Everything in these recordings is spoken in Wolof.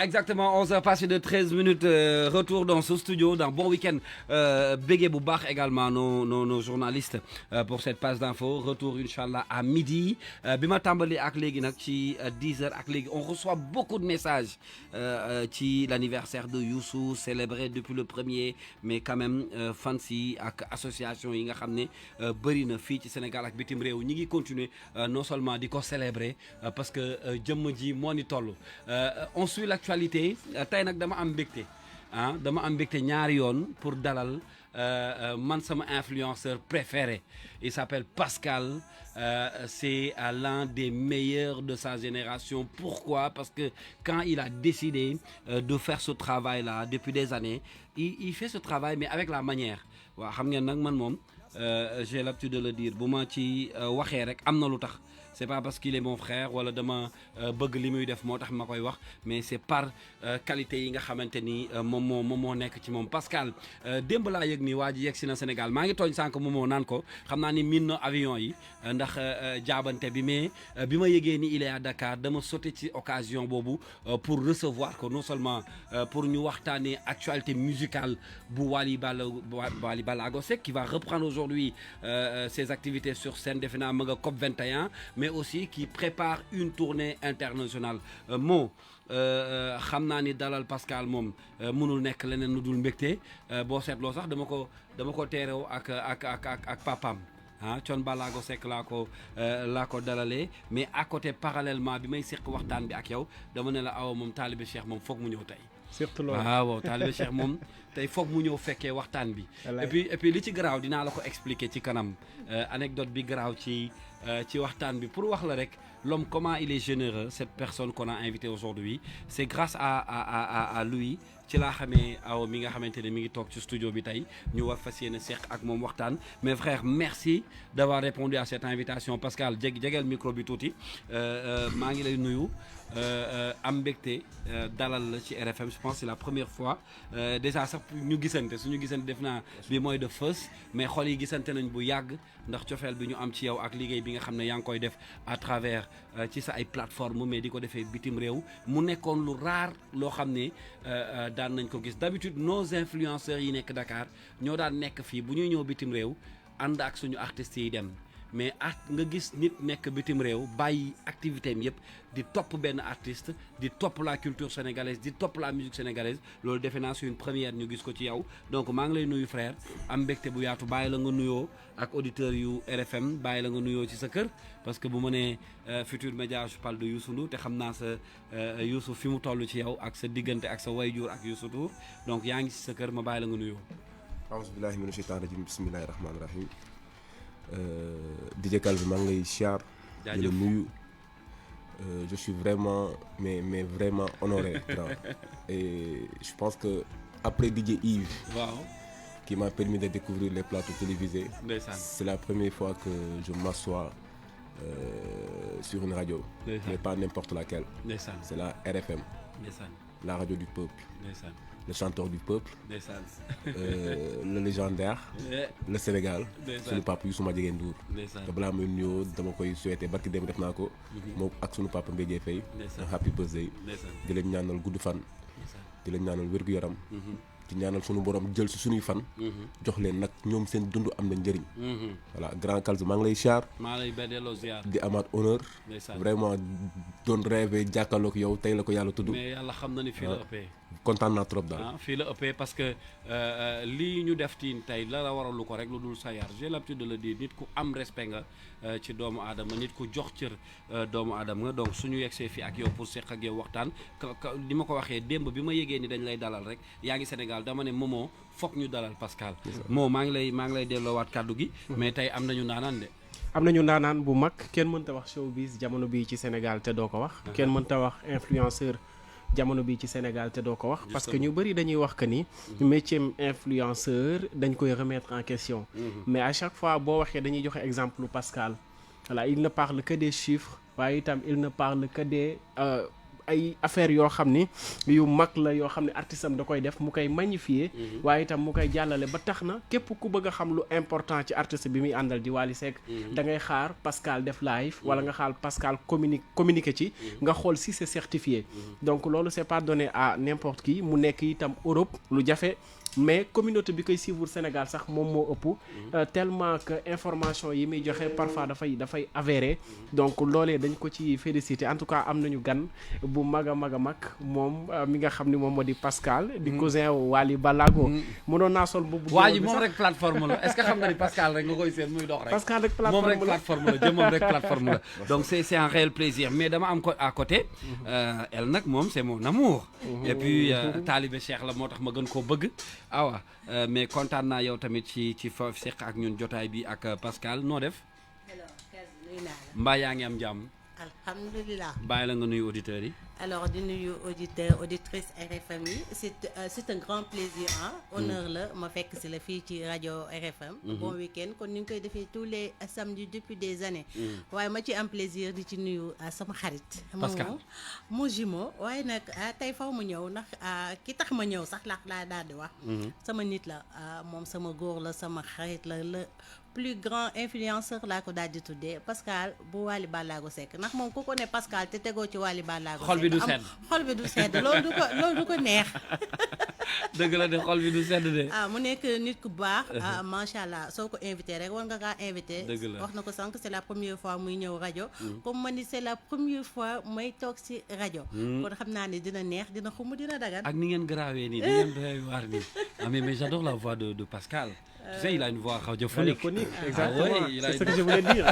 Exactement, 11h passé de 13 minutes. Retour dans ce studio, dans Bon Week-end. Bégué Boubar également, nos journalistes pour cette page d'info. Retour, Inch'Allah, à midi. Bima Tambali ak légui nak ci 10h ak légui. On reçoit beaucoup de messages ci l'anniversaire de Youssou, célébré depuis le 1er, mais quand même fancy ak association yi nga xamné bari na fi ci Sénégal ak bitim réew ñi ngi continuer non seulement di ko célébrer parce que jëm ji mo ni tollu. On suit l'actualité tey nag dama am mbégte dama am mbégte ñaari yoon pour dalal man sama influenceur préféré. Il s'appelle Pascal. C'est l'un des meilleurs de sa génération. Pourquoi? Parce que quand il a décidé de faire ce travail-là depuis des années, il fait ce travail mais avec la manière. Waaw xam ngeen nag man moom j'ai l'habitude de le dire bu ma ci waxee rek am na lu tax. C'est pas parce qu'il est mon frère wala dama bëgg li muy def moo tax ma koy wax mais c'est par qualité yi nga xamante ni moom moo nekk ci moom. Pascal démb laa yëg ni waa ji yegg si na Sénégal maa ngi tooñ sànq moomoo naan ko xam naa ni miin na avion yi ndax jaabante bi mais bi ma yëgee ni il est à Dakar dama sauté ci occasion boobu pour recevoir ko non seulement pour ñu waxtaanee actualité musicale bu Wally Ballago Seck qui va reprendre aujourd'hui ses activités sur scène defe naa ma nga COP 21 mais aussi qui prépare une tournée internationale. Xam naa ni dalal Pascal moom mënul nekk leneen lu dul mbégte boo seetloo sax dama ko teerew ak papam Thione Ballago Seck laa ko dalalee mais à côté parallèlement bi may seq waxtaan bi ak yow dama ne la awa moom taalibe Cheikh moom foog mu ñëw tey. surtout loolu waaw taalibe Cheikh moom tey foog mu ñëw fekkee waxtaan bi. et puis li ci garaaw dinaa la ko expliquer ci kanam anecdote bi garaaw ci waxtaan bi pour wax la rek l'homme comment il est généreux cette personne qu'on a invité aujourd'hui c'est grâce à lui ci laa xamee aw mi nga xamante ne mi ngi toog ci studio bi tey ñu war fas yéene seq ak moom waxtaan. Mes frères merci d'avoir répondu à cette invitation. Pascal jegeel micro bi tuuti maa ngi lay nuyu am mbégte dalal la ci RFM. Je pense que c'est la première fois déjà sax ñu gisante suñu gisante def naa bi mooy de first mais xol yi gisante nañ bu yàgg ndax cofeel bi ñu am ci yow ak liggéey bi nga xam ne yaa ngi koy def à travers ci sa ay plateformes mais di ko defee bitim réew mu nekkoon lu rare loo xam ne daan nañ ko gis. D'habitude nos influenceurs yi nekk Dakar ñoo daan nekk fii bu ñuy ñëw bitim réew ànd ak suñu artistes yi dem mais nga gis nit nekk bitim réew bàyyi activité am yëpp di topp benn artiste di topp la culture sénégalaise di topp la musique sénégalaise loolu defe naa c'est une première ñu gis ko ci yow. Donc maa ngi lay nuyu frère am mbégte bu yaatu bàyyi la nga nuyoo ak auditeurs yu RFM bàyyi la nga nuyoo ci sa kër parce que bu ma nee Futur Média je parle de Youssou Ndour te xam naa sa Youssou fi mu toll ci yow ak sa diggante ak sa wayjur ak Youssou Ndour donc yaa ngi ci sa kër ma bàyyi la nga nuyoo. A'uuzu billaahi mina shaytaani rajiim bismillaahi rahmaani rahiim. DJ Kalvi maa ngi lay siyaar di la nuyu je suis vraiment mais vraiment honoré et je pense que après DJ Yves qui m'a permis de découvrir les plateaux télévisés c'est la première fois que je m'assois sur une radio mais pas n'importe laquelle c'est la RFM la radio du peuple le chanteur du peuple le légendaire le Sénégal sunu papa Youssou Madjiguène Ndour te balaa may nuyoo dama koy souhaiter barki dem def naa ko moom ak sunu papa Mbéjee Faye happy birthday di leen ñaanal gudd fan di leen ñaanal wér-gu-yaram di ñaanal sunu borom jël si sunuy fan jox leen nag ñoom seen dund am na njëriñ voilà grand Kalzu maa ngi lay siyaar di amaat honneur vraiment doon rêvé jàkkaarloog yow tey la ko yàlla tudd mais yàlla xam na ni fii la ëppee kontaan naa trop daal fii la ëppee parce que lii ñu def tiin tey la waralu ko rek lu dul sa yar j'ai l'habitude de le dire nit ku am respect nga ci doomu aadama nit ku jox cër doomu aadama nga donc suñu yegsee fii ak yow pour seq ak yow waxtaan li ma ko waxee démb bi ma yégee ni dañ lay dalal rek yaa ngi Sénégal dama ne moomoo foog ñu dalal Pascal moo maa ngi lay delloowaat kàddu gi mais tey am nañu ndaanaan de am nañu ndaanaan bu mag kenn mënta wax showbiz jamono bii ci Sénégal te doo ko wax kenn mënta wax influenceur jamono bi ci Sénégal te doo ko wax parce que ñu bëri dañuy wax que ni métier influenceur dañ koy remettre en question mais à chaque fois boo waxee dañuy joxe exemple Pascal voilà il ne parle que des chiffres waaye itam il ne parle que des ay affaires yoo xam ni yu mag la yoo xam ne artiste am da koy def mu koy magnifier waaye itam mu koy jàllale ba tax na képp ku bëgg a xam lu important ci artiste bi muy àndal di Wally Seck da ngay xaar Pascal def live wala nga xaar Pascal communiqué ci nga xool si c'est certifié donc loolu c'est pas donné à n'importe qui mu nekk itam Europe lu jafe mais communauté bi koy suivre Sénégal sax moom moo ëpp tellement que information yi muy joxe parfois dafay avéré donc loolee dañ ko ci féliciter en tout cas am nañu gan bu mag a mag moom mi nga xam ni moom moo di Pascal di cousin Wally Ballago mënoon naa sol boobu waa ji moom rek plateforme la est-ce que xam nga ni Pascal rek nga koy seen muy dox rek Pascal rek moom rek plateforme la jëmmam rek plateforme la donc c'est un réel plaisir mais dama am ko à côté elle nag moom c'est mon amour et puis taalibe Cheikh la moo tax ma gën koo bëgg awa mais kontaan naa yow tamit ci foofu seq ak ñun jotaay bi ak Pascal noo def mbaa yaa ngi am jàmm alhamdulilah bàyyi la nga nuyu auditeurs yi alors di nuyu auditeurs auditrices RFM yi c'est un grand plaisir honneur la ma fekk si la fii ci rajo RFM bon week-end kon ñu ngi koy defee tous les samedis depuis des années waaye ma ci am plaisir di ci nuyu sama xarit Pascal mu jumeau waaye nag tey faw mu ñëw ndax ki tax ma ñëw sax laa daal di wax sama nit la moom sama góor la sama xarit la plus grand influenceur laa ko daal di tuddee Pascal bu Wally Ballago Seck ndax moom ku ko ne Pascal te tegoo ci Wally Ballago Seck xol bi du sedd loolu du ko neex dëgg la de xol bi du sedd de mu nekk nit ku baax macha allah soo ko invité rek war nga kaa invité wax na ko sànq c'est la première fois muy ñëw rajo comme ma ni c'est la première fois may toog ci rajo kon xam naa ne dina neex dina xumb dina dagan ak ni ngeen grawee nii ni ngeen doy waar nii mais j'adore la voix de Pascal. Tu sais, il a une voix radiophonique. Exactement. Ah ouais, c'est ce que je voulais dire.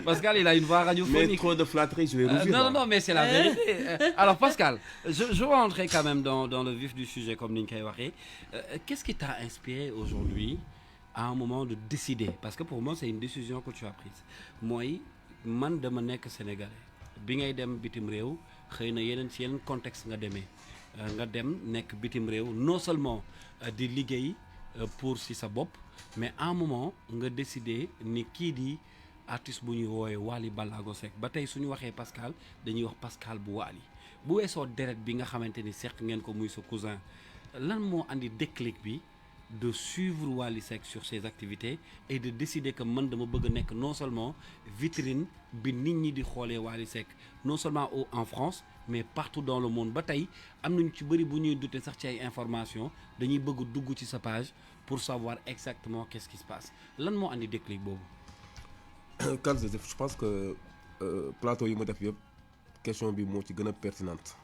Pascal, il a une voix radiophonique. Mais trop de flatterie, je vais rougir. Non, mais c'est la vérité. Alors, Pascal, je vais rentrer quand même dans le vif du sujet, comme Ninka Wari. Qu'est-ce qui t'a inspiré aujourd'hui à un moment de décider? Parce que pour moi, c'est une décision que tu as prise. Moi, man dama nekk Sénégalais. Bi ngay dem bitim réew, xëy na yeneen ci yeneen contexte nga demee. Nga dem nekk bitim réew, non seulement di liggéey pour si sa bopp mais à un moment nga décider ni kii di artiste bu ñuy woowee Wally Ballago Seck ba tey suñu waxee Pascal dañuy wax Pascal bu Wally bu weesoo deret bi nga xamante ni seq ngeen ko muy sa cousin lan moo andi déclic bi de suivre Wally Seck sur ses activités et de décider que man dama bëgg a nekk non seulement vitrine bi nit ñi di xoolee Wally Seck non seulement en France mais partout dans le monde ba tey am nañu ci bëri bu ñuy douter sax ci ay informations dañuy bëgg dugg ci sa page pour savoir exactement qu'est-ce qui se passe lan moo andi déclic boobu. Quand je pense que plateau yi ma def yëpp question bi moo ci gën a pertinente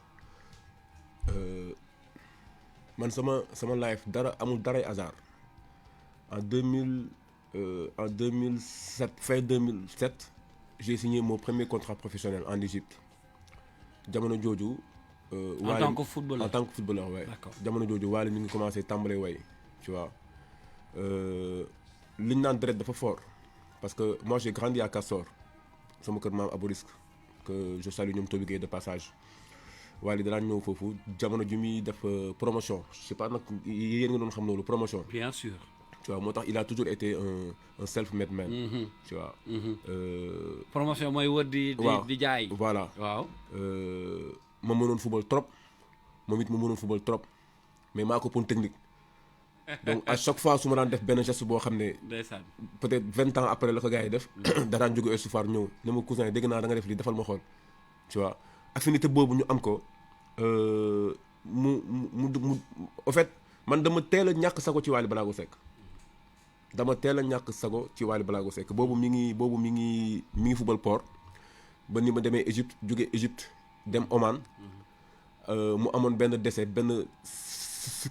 man sama life dara amul daray hasard en 2007 fin 2007 j'ai signé mon premier contrat professionnel en Égypte jamono jooju. en tant que footballeur ouais. jamono jooju Wally mi ngi commencé tàmbalee way tu vois li ñu naan deret dafa fort parce que moi j'ai grandi à Castor sama kër maam Aborisque que je salue ñoom Tobi Gueye de passage Wally danaan ñëw foofu jamono ju muy def promotion je sais pas nag yéen nga doon xam loolu promotion. bien sûr. tu vois moo tax il a toujours été un self-made man. tu vois. promotion mooy wër di jaay. voilà waaw. ma mënoon football trop moom it ma mënoon football trop mais maa ko pon technique donc à chaque fois su ma daan def benn geste boo xam ne. ndeysaan peut-être 20 ans après la ko gars yi def. daraan jóge Estouffar ñëw ne ma cousin dégg naa da nga def lii defal ma xool tu vois affinité boobu ñu am ko mu en fait man dama teel a ñàkk sago ci Wally Ballago Seck. dama teel a ñàkk sago ci Wally Ballago Seck boobu mi ngi football port ba ni ma demee Égypte jóge Égypte dem Oman mu amoon benn décès benn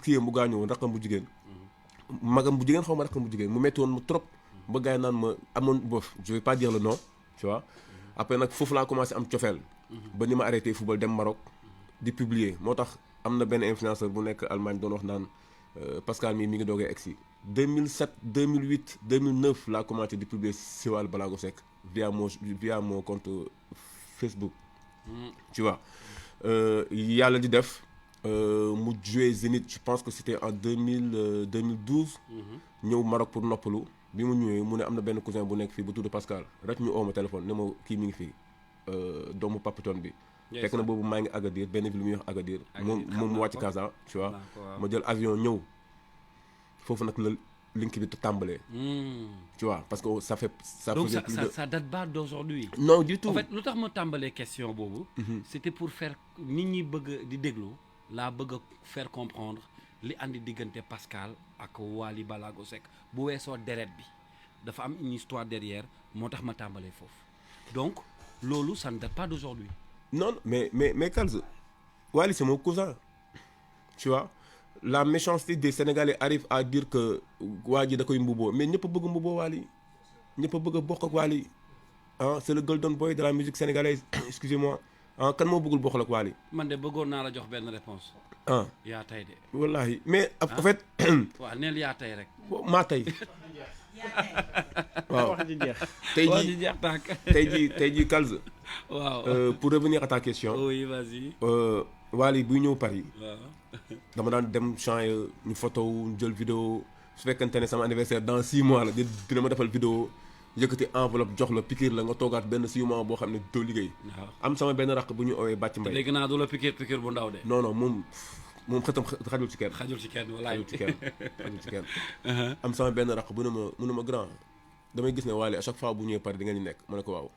kii mu gaañoo rakam bu jigéen magam bu jigéen xaw ma rakam bu jigéen mu metti woon mu trop ba gars yi naan ma amoon bof je vais pas dire le nom tu vois après nag foofu laa commencé am cofeel ba ni ma arrêté football dem Maroc di publier moo tax am na benn influenceur bu nekk Allemagne doon wax naan Pascal mi ngi doogee egsi 2007 2008 2009 laa commencé di publier si Wally Ballago Seck via mon compte Facebook tu vois yàlla di def mu joué Zénith je pense que c'était en 2012 ñëw Maroc pour noppalu bi mu ñëwee mu ne am na benn cousin bu nekk fii bu tudd Pascal rek ñu oo ma téléphone ne ma kii mi ngi fii doomu Papitoon bi fekk na boobu maa ngi Agadir benn ville muy wax Agadir moom mu wàcc Casa tu vois ma jël avion ñëw foofu nag la link bi tàmbalee tu vois parce que ça donc ça date pas d'aujourd'hui. non du tout en fait lu tax ma tàmbalee question boobu c'était pour faire nit ñi bëgg di déglu laa bëgg a faire comprendre li andi diggante Pascal ak Wally Ballago Seck bu weesoo deret bi dafa am une histoire derrière moo tax ma tàmbalee foofu donc loolu ça ne date pas d'aujourd'hui. non mais Kals Wally c'est mon cousin tu vois la méchanceté des Sénégalais arrive à dire que waa ji da koy mbuboo mais ñëpp a bëgg mbuboo Wally ñëpp a bëgg a bokk ak Wally ah c'est le golden boy de la musique sénégalaise excusez-moi ah kan moo bëggul bokkal ak Wally. man de bëggoon naa la jox benn réponse ah yaa tey de. wallahi mais en fait. waaw neel yaa tey rek. maa tey. waaw wax ji jeex. tey jii Kals. waaw pour revenir à ta question. oui vas-y. Wally buy ñëw Paris. waaw. dama daan dem champs ñu photo ñu jël vidéo su fekkente ne sama anniversaire dans 6 mois la dina ma defal vidéo yëkkati enveloppe jox la piqûre la nga toogaat benn 6 mois boo xam ne doo liggéey. am sama benn raq bu ñu owee Bàcc Mbay. léegi naa du la piqûre bu ndaw de. non moom xëtam xajul ci kenn. xajul ci kenn walaay xajul ci kenn. am sama benn raq bu ne ma grand damay gis ne Wally à chaque fois bu ñëwee Paris di nga ñu nekk ma ne ko waaw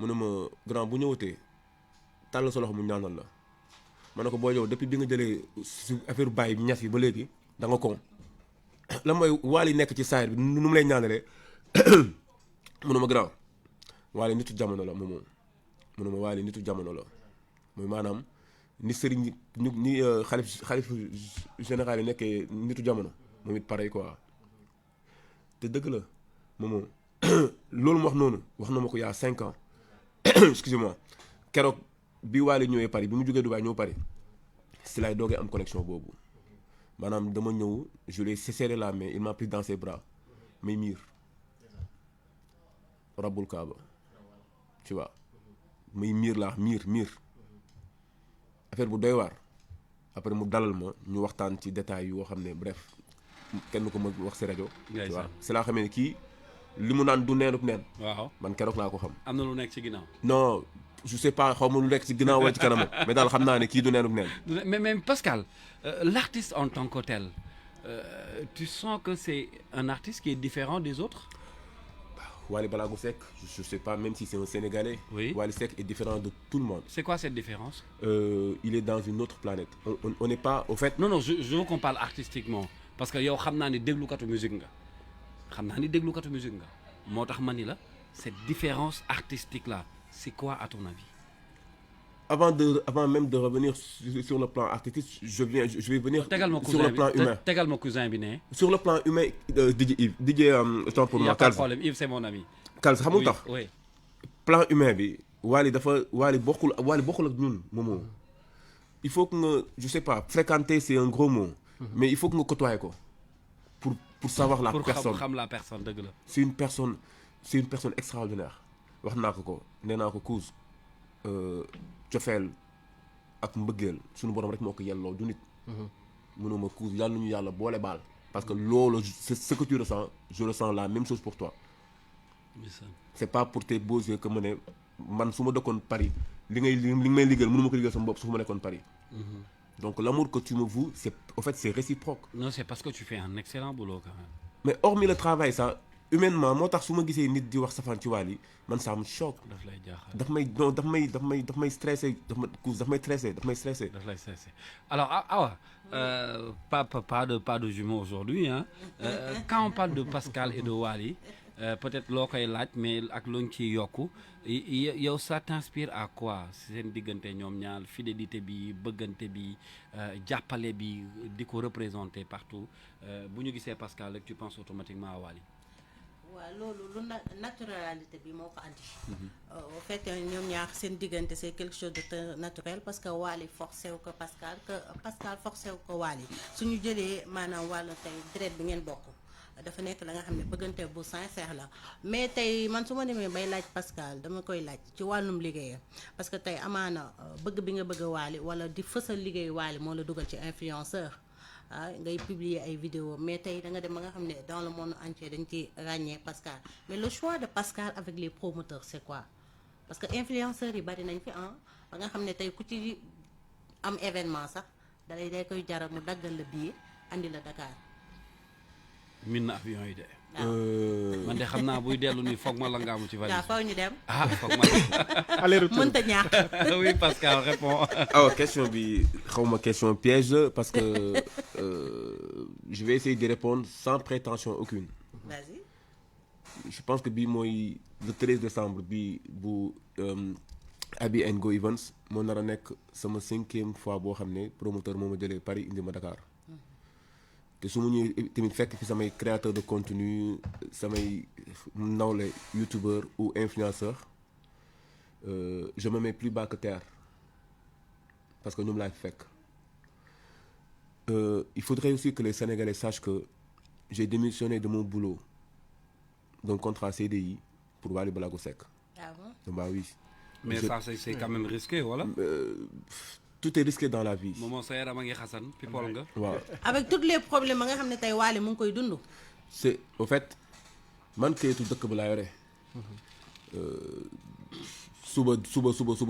mu ne ma grand bu ñëwatee tàll sa loxo mu ñaanal la. ma ne ko boo yow depuis bi nga jëlee su affaire bàyyi bi ñas yi ba léegi da nga kon la mooy Wally nekk ci saayir bi nu mu lay ñaanalee mënuma grand Wally nitu jamono la moom mënuma Wally nitu jamono la mooy maanaam ni sëriñ ni xalif général yi nekkee nitu jamono moom it pareil quoi te dëgg la moom loolu mu wax noonu wax na ma ko il y a 5 ans excusez-moi keroog bi Wally ñëwee Paris bi mu jógee Dubaï ñëw Paris si laay doogee am connexion boobu maanaam dama ñëw je lui ai serré la main il m'a pris dans ses bras may miir rabbul kaaba tu vois may miir laa miir affaire bu doy waar après mu dalal ma ñu waxtaan ci détails yoo xam ne bref kenn ko ma wax si rajo tu vois si laa xamee ne kii li mu naan du neenub neen waaw man keroog laa ko xam am na lu nekk ci ginnaaw non je sais pas xaw ma lu nekk ci ginnaaw wala ci kanam mais daal xam naa ne kii du neenub neen mais Pascal l'artiste en tant que tel tu sens que c'est un artiste qui est différent des autres. Wally Ballago Seck je sais pas même si c'est un Sénégalais. Oui. Wally Seck est différent de tout le monde. C'est quoi cette différence? Il est dans une autre planète. On n'est pas au fait. Non je veux qu'on parle artistiquement parce que yow xam naa ni déglukatu musique nga moo tax ma ni la cette différence artistique là c'est quoi à ton avis? Avant même de revenir sur le plan artistique je vais venir sur le plan humain. tegal ma cousin bi ne. Sur le plan humain DJ autant pour moi. Pas de problème Yves c'est mon ami. Kals xamul tax. Oui. Plan humain bi Wally bokkul ak ñun moomoo il faut que nga je sais pas fréquenter c'est un gros mot. Mais il faut que nga côtoyer ko pour savoir la personne. pour xam la personne dëgg la. c'est une personne extraordinaire wax naa ko nee naa ko Kouz cofeel ak mbëggeel suñu borom rek moo ko yelloo du nit. mënuma Kouz yàlla nañu yàlla boole baal. parce que loolu c'est ce que tu ressens je ressens la même chose pour toi. c'est pas pour tes beaux yeux que ma ne man su ma dëkkoon Paris li may liggéeyal mënuma ko liggéeyal sama bopp su ma nekkoon Paris. Donc l'amour que tu me voues c'est réciproque. Non c'est parce que tu fais un excellent boulot quand même. Mais hormis le travail ça humainement moo tax su ma gisee nit di wax safaan ci Wally man ça me choque. daf lay jaaxal daf may stressé daf may stressé. Alors Awa pas de jumeaux aujourd'hui hein. Quand on parle de Pascal et de Wally peut-être loo koy laaj mais ak loo ngi ciy yokku yow ça t'inspire à quoi seen diggante ñoom ñaar fidélité bi bëggante bi jàppale bi di ko représenter partout bu ñu gisee Pascal rek tu penses automatiquement à Wally. waaw loolu lu naturalité bi moo ko andi. au fait ñoom ñaar seen diggante c'est quelque chose de naturel parce que Wally forcé wu ko Pascal forcé wu ko Wally suñu jëlee maanaam wàllu tey deret bi ngeen bokk. dafa nekk la nga xam ne bëggante bu sincère la mais tey man su ma demee bay laaj Pascal dama koy laaj ci wàllum liggéeyam parce que tey amaana bëgg bi nga bëgg Wally wala di fësal liggéeyu Wally moo la dugal ci influenceur ngay publier ay vidéos mais tey da nga dem ba nga xam ne dans le monde entier dañ ci ràññee Pascal mais le choix de Pascal avec les promoteurs c'est quoi parce que influenceurs yi bari nañ fi ba nga xam ne tey ku ci am événement sax day koy jaral mu daggal la billet andi la Dakar. min na avion yi de. man de xam naa buy dellu nii foog ma la ngaamu ci valise. waaw foog ñu dem. Foog ma aller-retour mënta ñàkk. oui Pascal répond. question bi xawma question piège parce que je vais essayer de répondre sans prétention aucune. Vas-y. Je pense que bii mooy le 13 décembre bi bu Abi and Go Events moo nar a nekk sama 5e fois boo xam ne promoteur moo ma jëlee Paris indi ma Dakar. te su ma ñëwee tamit fekk fi samay créateur de contenu samay nawle youtubeur ou influenceur je me mets plus bas que terre parce que ñoom laa fi fekk. Il faudrait aussi que les Sénégalais sachent que j'ai démissionné de mon boulot d'un contrat CDI pour Wally Ballago Seck. Ah bon? Bah oui. Mais ça c'est quand même risqué voilà. Tout est risqué dans la vie. Moom sa yaram a ngi xasan people nga. waaw avec tous les problèmes nga xam ne tey Wally mu ngi koy dund. c'est au fait man kayitu dëkk ba laa yore suba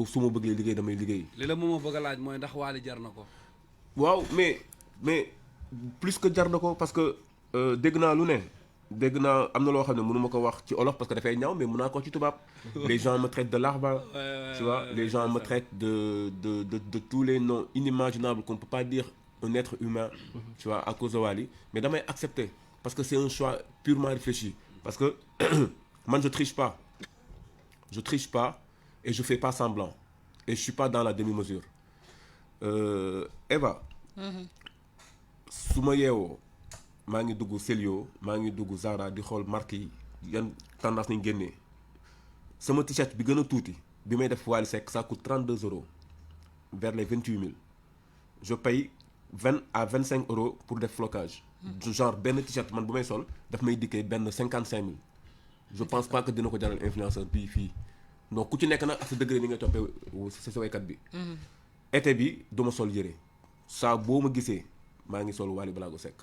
su ma bëggee liggéey damay liggéey. li la moom bëgg a laaj mooy ndax Wally jar na ko. waaw mais plus que jar na ko parce que dégg naa lu ne. dégg naa am na loo xam ne mënu ma ko wax ci olof parce que dafay ñaaw mais mën naa ko ci tubaab. Les gens me traitent de larbin. Tu vois, les gens me traitent de tous les noms inimaginables qu'on peut pas dire un être humain. Tu vois, à cause de Wally. Mais damay accepter parce que c'est un choix purement réfléchi. Parce que moi je triche pas. Je triche pas et je fais pas semblant. Et je suis pas dans la demi-mesure. Eva. su ma yeewoo maa ngi dugg Celio maa ngi dugg Zara di xool marque yi yan tendance nañ génnee sama t-shirt bi gën a tuuti bi may def Wally Seck ça coûte 32 € vers les 28 000 je paye 20 à 25 € pour def flocage. Genre benn t-shirt man bu may sol daf may dikkee benn 55 000 je pense pas que dina ko jaral influenceur bii fii donc ku ci nekk nag ak sa degré ni nga toppee sa waykat bi. été bi duma sol yére saa boo ma gisee maa ngi sol Wally Ballago Seck.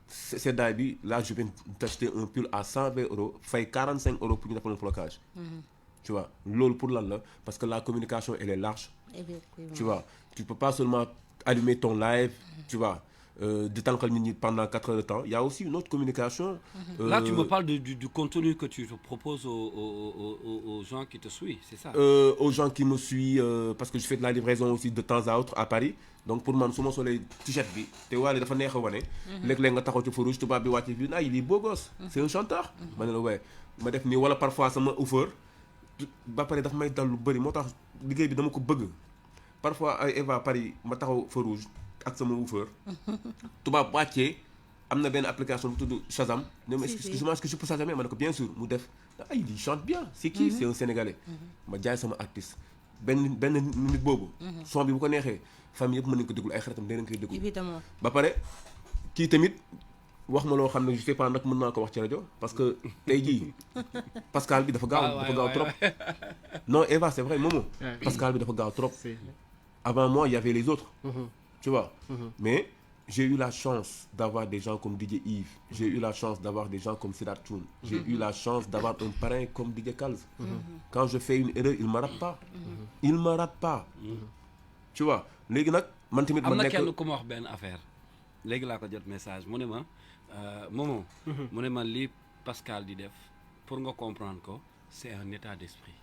seddaay bi là je viens d'acheter un pull à 120 €, fay 45 € pour ñu defal un flocage. Tu vois loolu pour lan la parce que la communication elle est large. Tu vois tu peux pas seulement allumer ton live. Tu vois di tànqal nit ñi pendant 4 heures de temps il y a aussi une autre communication. Là tu me parles du contenu que tu te proposes aux gens qui te suivent c'est ça. Aux gens qui me suivent parce que je fais de la livraison aussi de temps à autre à Paris. Donc pour man su ma solee t-shirt bi te Wally dafa neex a wane. léeg-léeg nga taxaw ci feu rouge tubaab bi wàcce fii ah il est beau gosse. c'est un chanteur. ma ne la waaye ma def nii wala parfois sama uffeur ba pare dafa may dal lu bëri moo tax liggéey bi dama ko bëgg parfois ay Eva Paris ma taxaw feu rouge ak sama uffeur tubaab wàccee am na benn application bu tudd Shazam. ne ma excuse-moi est-ce que je peux Shazamer ma ne ko bien sûr mu def ah il chante bien c'est qui c'est un Sénégalais. ma jaay sama artiste benn nit boobu. son bi bu ko neexee. famille yëpp mën nañu ko déglu ay xaritam dinañ koy déglu. évidemment ba pare kii tamit wax ma loo xam ne je sais pas nag mën naa ko wax ci rajo parce que tey jii Pascal bi dafa gaaw trop. non Eva c'est vrai Momo. Pascal bi dafa gaaw trop. avant moi il y avait les autres. Tu vois. Mais j'ai eu la chance d'avoir des gens comme DJ Yves. J'ai eu la chance d'avoir des gens comme Sidat Thioune. J'ai eu la chance d'avoir un parrain comme DJ Kalz. Quand je fais une erreur il me rate pas. Il me rate pas. Tu vois léegi nag man tamit ma nekk am na kenn ku ma wax benn affaire léegi laa ko jot message mu ne ma Momo. mu ne ma lii Pascal di def pour nga comprendre ko c'est un état d'esprit.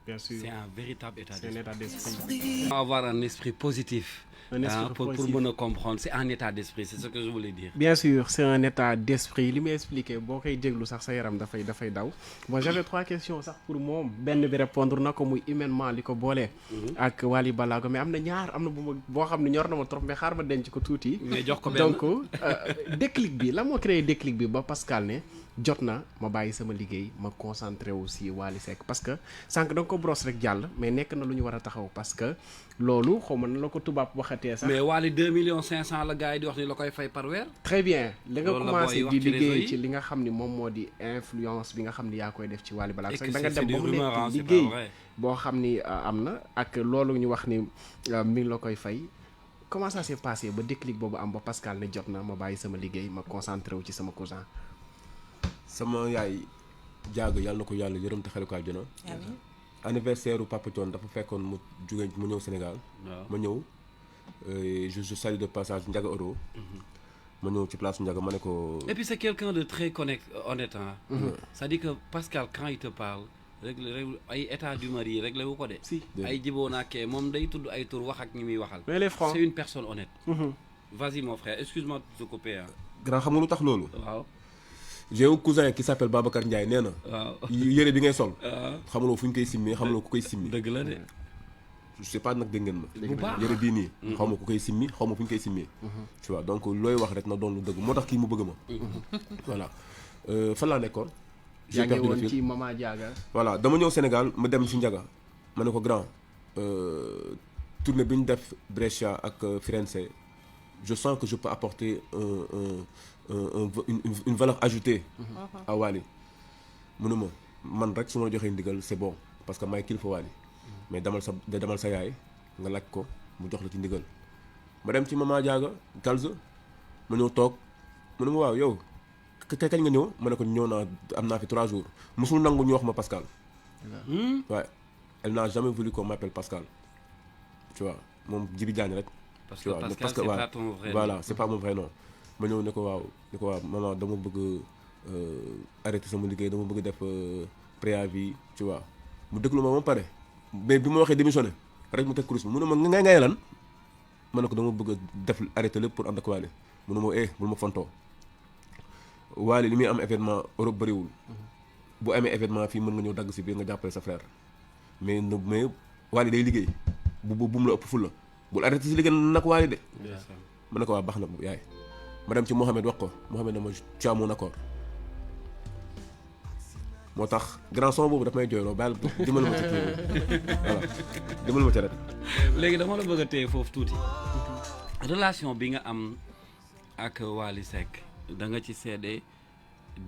Bien sûr. C'est un véritable état d'esprit. C'est un état d'esprit. Avoir un esprit positif. Un esprit pour positif. mën a comprendre c'est un état d'esprit c'est ce que je voulais dire. Bien sûr c'est un état d'esprit li muy expliqué boo koy déglu sax sa yaram dafay daw bon j'avais 3 questions sax pour moom benn bi répondre na ko muy humainement li ko boolee ak Wally Ballago mais am na ñaar am na boo xam ne ñor na ma trop mais xaar ma denc ko tuuti. mais jox ko benn donc déclic bi la moo créé déclic bi ba Pascal ne jot na ma bàyyi sama liggéey ma concentré aussi Wally Seck parce que sànq da nga ko brosse rek jàll mais nekk na lu ñu war a taxaw parce que loolu xaw ma na la ko tubaab waxatee sax. mais Wally 2,5 millions la gars yi di wax ni la koy fay par weer. très bien li nga loolu la commencé booy di wax ci réseau liggéey yi. ci li nga xam ni moom moo di influence bi nga xam ni yaa koy def ci Wally Ballago Et Seck que da nga c'est dem des ba mu rumeurs, hein, nekk c'est pas liggéey vrai. boo xam ni am na ak loolu ñu wax ni mi ngi la koy fay comment ça s'est passé ba déclic boobu am ba Pascal ne jot na ma bàyyi sama liggéey ma concentré wu ci sama cousin. sama yaay jaaga yàlla na ko yàlla yërëm te xale ko àjjana. amiin anniversaire u Papa Thione dafa fekkoon mu jóge mu ñëw Sénégal. ma ñëw je salue de passage Ndiaga Euro. ma ñëw ci place Ndiaga ma ne ko. Et puis c'est quelqu'un de très honnête hein. C'est-à-dire que Pascal quand il te parle réglé ay état du mari réglé wu ko de. si ay jiboo naakee moom day tudd ay tur wax ak ñi muy waxal. mais les francs c'est une personne honnête. Vas-y mon frère excuse-moi de te couper hein. grand xam nga lu tax loolu. waaw. j'ai un cousin qui s'appelle Babacar Ndiaye nee na. waaw yére bi ngay sol. waaw xamuloo fu ñu koy simmi xamuloo ku koy simmi. dëgg la de. je sais pas nag dégg ngeen ma. bu baax yére bii nii. xaw ma ku koy simmi xaw ma fu ñu koy simmi. tu vois donc looy wax rek na doon lu dëgg moo tax kii mu bëgg ma. voilà fan laa nekkoon. yaa ngi woon ci Mama Diaga. voilà dama ñëw Sénégal ma dem si Ndiaga ma ne ko grand tournée bi ñu def Brescia ak Firenze je sens que je peux apporter une valeur ajoutée à Wally mu ne ma man rek su ma la joxee ndigal c'est bon parce que maay kilifa Wally mais demal sa yaay nga laaj ko mu jox la ci ndigal ma dem ci Mama Diaga Galz ma ñëw toog mu ne ma waaw yow kañ nga ñëw ma ne ko ñëw naa am naa fi 3 jours musul nangu ñu wax ma Pascal. Ouais elle n'a jamais voulu qu'on m'appelle Pascal tu vois moom Djibi Diagne rek. parce que Pascal c'est pas ton vrai nom. Voilà c'est pas mon vrai nom ma ñëw ne ko waaw maman dama bëgg arrêter sama liggéey dama bëgg def préavis tu vois mu déglu ma pare mais bi ma waxee démissionné rek mu teg kurus bi mu ne ma ngay lan ma ne ko dama bëgg def arrêter lépp pour ànd ak Wally mu ne ma bul ma fontoo Wally li muy am événement Europe bëriwul bu amee événement fii mën nga ñëw dagg si biir nga jàppale sa frère mais Wally day liggéey bu mu la ëpp ful la bul arrêté si liggéey nag Wally de ma ne ko waa baax na yaay ma dem ci Mohamed wax ko Mohamed na ma tu as mon accord moo tax grand son boobu daf may jooyloo baal dimbali ma ci kii voilà dimbali ma ci rek. léegi dama la bëgg a téye foofu tuuti relation bi nga am ak Wally Seck da nga ci seede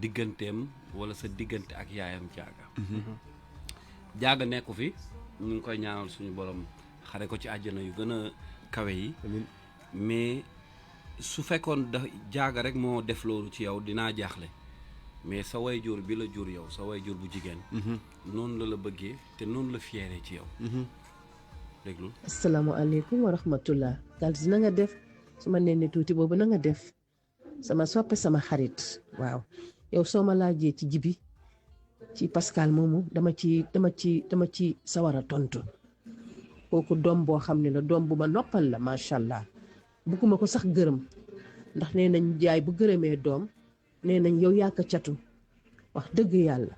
digganteem wala sa diggante ak yaayam Diaga. Diaga nekku fi ñu ngi koy ñaanal suñu borom xare ko ci àjjana yu gën a kawe yi. mais su fekkoon da Diaga rek moo def loolu ci yow dinaa jaaxle mais sa wayjur bi la jur yow sa wayjur bu jigéen. noonu la bëggee te noonu la fiéré ci yow. déglu. asalaamaaleykum wa rahmatullah. Galz na nga def su ma nee ne tuuti boobu na nga def sama soppe sama xarit waaw yow soo ma laajee ci Djibi ci Pascal moomu dama ci sawar a tontu kooku doom boo xam ne la doom bu ma noppal la macha allah bugguma ko sax gërëm ndax nee nañ jaay bu gërëmee doom nee nañ yow yaa ko catu wax dëgg yàlla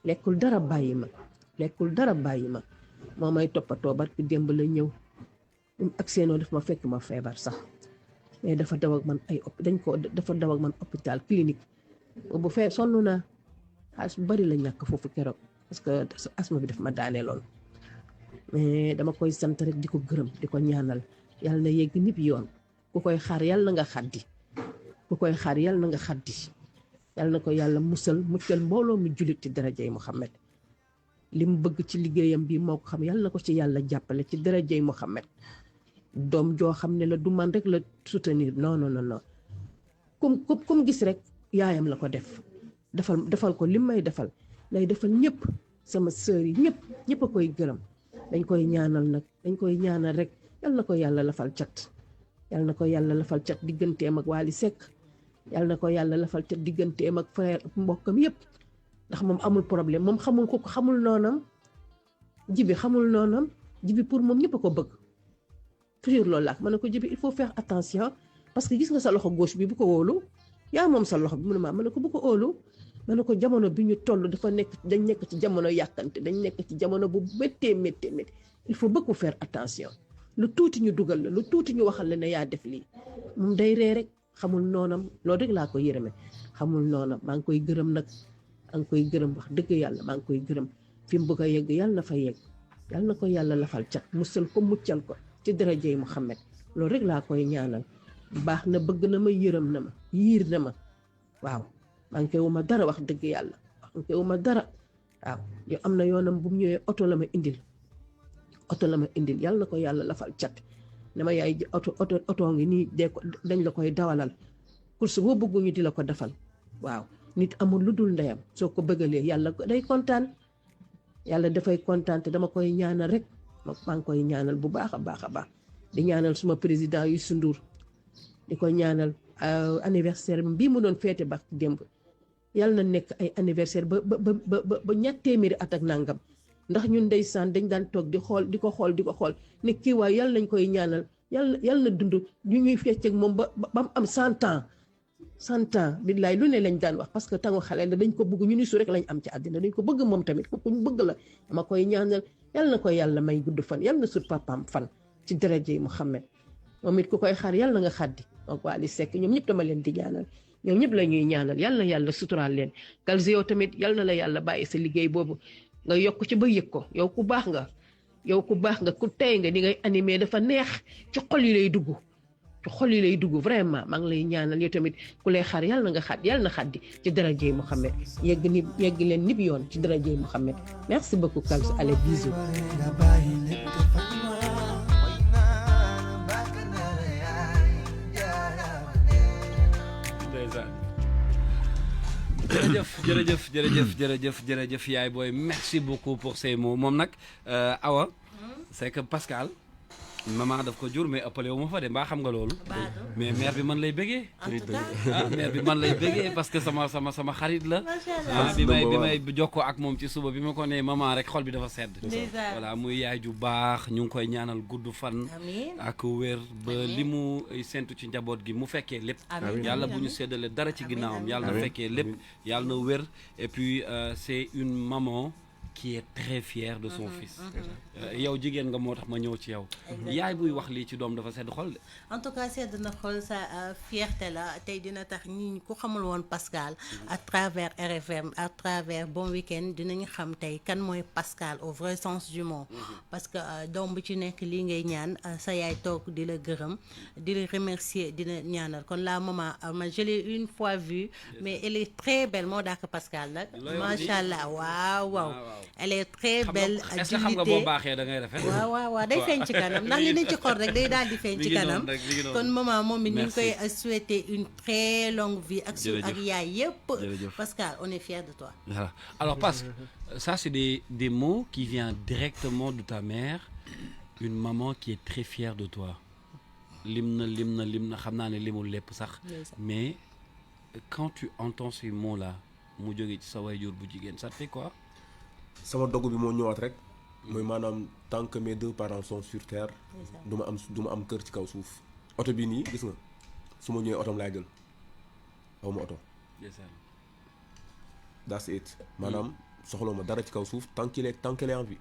lekkul dara bàyyi ma moo may toppatoo barki démb la ñëw ak seenoo daf ma fekk ma feebar sax mais dafa daw ak man dafa daw ak man hôpital clinique bu fee sonn naa xaalis bu bari la ñàkk foofu keroog parce que asma bi daf ma daaneeloon mais dama koy sant rek di ko gërëm di ko ñaanal yàlla na yegg nit yoon ku koy xaar yàlla na nga xaddi yàlla na ko yàlla muccal mbooloo mu jullit ci darajay Muhammad li mu bëgg ci liggéeyam bi moo ko xam yàlla na ko ci yàlla jàppale ci darajay Muhammad doom joo xam ne la du man rek la soutenir non kum gis rek yaayam la ko defal ko lim may defal lay defal ñëpp sama sœur yi ñëpp a koy gërëm dañ koy ñaanal rek yal na ko yàlla lafal cat digganteem ak Wally Seck yal na ko yàlla lafal cat digganteem ak frère mbokkam yëpp ndax moom amul problème moom xamul noonam Djibi xamul noonam Djibi pour moom ñëpp a ko bëgg toujours loolu la ma ne ko Djibi il faut faire attention parce que gis nga sa loxo gauche bi bu ko wóolu yaa moom sa loxo bi mu ne ma ne ko bu ko óolu ma ne ko jamono bi ñu toll dañ nekk ci jamono yàkkante dañ nekk ci jamono bu méttee il faut beaucoup faire attention lu tuuti ñu dugal la lu tuuti ñu waxal la ne yaa def lii moom day ree rek xamul noonam loolu rek laa ko yërëme xamul noonam maa ngi koy gërëm nag wax dëgg yàlla maa ngi koy gërëm fi mu bëgg a yegg yàlla na fa yegg yàlla na ko yàlla lafal cat musal ko muccal ko ci darajay Muhammad loolu rek laa koy ñaanal baax na bëgg na ma yërëm na ma yiir na ma waaw manqué wu ma dara wax dëgg yàlla manqué wu ma dara waaw yow am na yoonam bu mu ñëwee oto la ma indil yàlla na ko yàlla lafal cat ne ma yaay oto ngi nii dañ la koy dawalal course boo bëgguñu di la ko defal waaw nit amul lu dul ndeyam soo ko bëggalee yàlla day kontaan yàlla dafay kontaan te dama koy ñaanal rek maa ngi koy ñaanal bu baax a baax a baax di ñaanal suma président Youssou Ndour di ko ñaanal anniversaire bii mu doon féete ba démb yàlla na nekk ay anniversaire ba ñett téeméeri at ak nangam ndax ñun ndeysaan dañ daan toog di ko xool ne kii waay yàlla nañ koy ñaanal yàlla na dund ñu ñuy fecc ak moom ba mu am 100 ans billaay lu ne lañ daan wax parce que tangu xale la dañ ko bëgg ñu ni su rek lañ am ci àddina dañ ko bëgg moom tamit ku ñu bëgg la dama koy ñaanal yàlla na koy yàlla may gudd fan yàlla na sut papaam fan ci daraje Muhammad moom it ku koy xaar yàlla nga xaddi donc Wally Seck ñoom ñëpp dama leen di ñaanal ñoom ñëpp la ñuy ñaanal yàlla na yàlla suturaal leen Kalzi yow tamit yàlla na la yàlla bàyyi sa liggéey boobu nga yokk ci ba yëg ko yow ku baax nga ku tey nga ni ngay animé dafa neex ci xol yi lay dugg vraiment maa ngi lay ñaanal yow tamit ku lay xaar yàlla na xaddi ci daraje Muhammad yegg leen nib yoon ci daraje Muhammad merci beaucoup Kalzi allez bisous. jërëjëf yaay booy merci beaucoup pour ces mots moom nag Awa c'est que Pascal maman daf ko jur mais ëppale wu ma fa de mbaa xam nga loolu mais mère bi man lay bëggee mère bi man lay bëggee parce que sama xarit la bi may jokkoo ak moom ci suba bi ma ko nee maman rek xol bi dafa sedd voilà muy yaay ju baax ñu ngi koy ñaanal gudd fan ak wér ba li mu sentu ci njaboot gi mu fekkee lépp yàlla bu ñu séddale dara ci ginnaawam yàlla na fekkee lépp yàlla na wér et puis c'est une maman qui est très fière de son fils yow jigéen nga moo tax ma ñëw ci yow yaay buy wax lii ci doom dafa sedd xol de en tout cas sedd na xol sa fierté la tey dina tax ñi ku xamul woon Pascal à travers RFM à travers Bon Week-end dinañu xam tey kan mooy Pascal au vrai sens du mot parce que doom bu ci nekk lii ngay ñaan sa yaay toog di la gërëm di la remercier di la ñaanal kon la maman je l'ai une fois vue mais elle est très belle moo daak Pascal nag macha allah waaw elle est très belle. est-ce que xam nga boo baaxee da ngay rafet. waaw day feeñ ci kanam ndax li nañ ci xol rek day daal di feeñ ci kanam. kon maman moom it ñu ngi koy souhaiter une très longue vie. ak yaay yëpp. Pascal on est fiers de toi. Voilà. Alors parce que ça c'est des mots qui viennent directement de ta mère, une maman qui est très fière de toi. lim na xam naa ne limul lépp sax. mais quand tu entends ces mots là mu jóge ci sa waajur bu jigéen ça te fait quoi. sama dogu bi moo ñëwaat rek mooy maanaam tant que mes 2 parents sont sur terre du ma am kër ci kaw suuf oto bi nii gis nga su ma ñëwee otom laay jël aw ma oto that's it maanaam soxla ma dara ci kaw suuf tant qu'il est en vie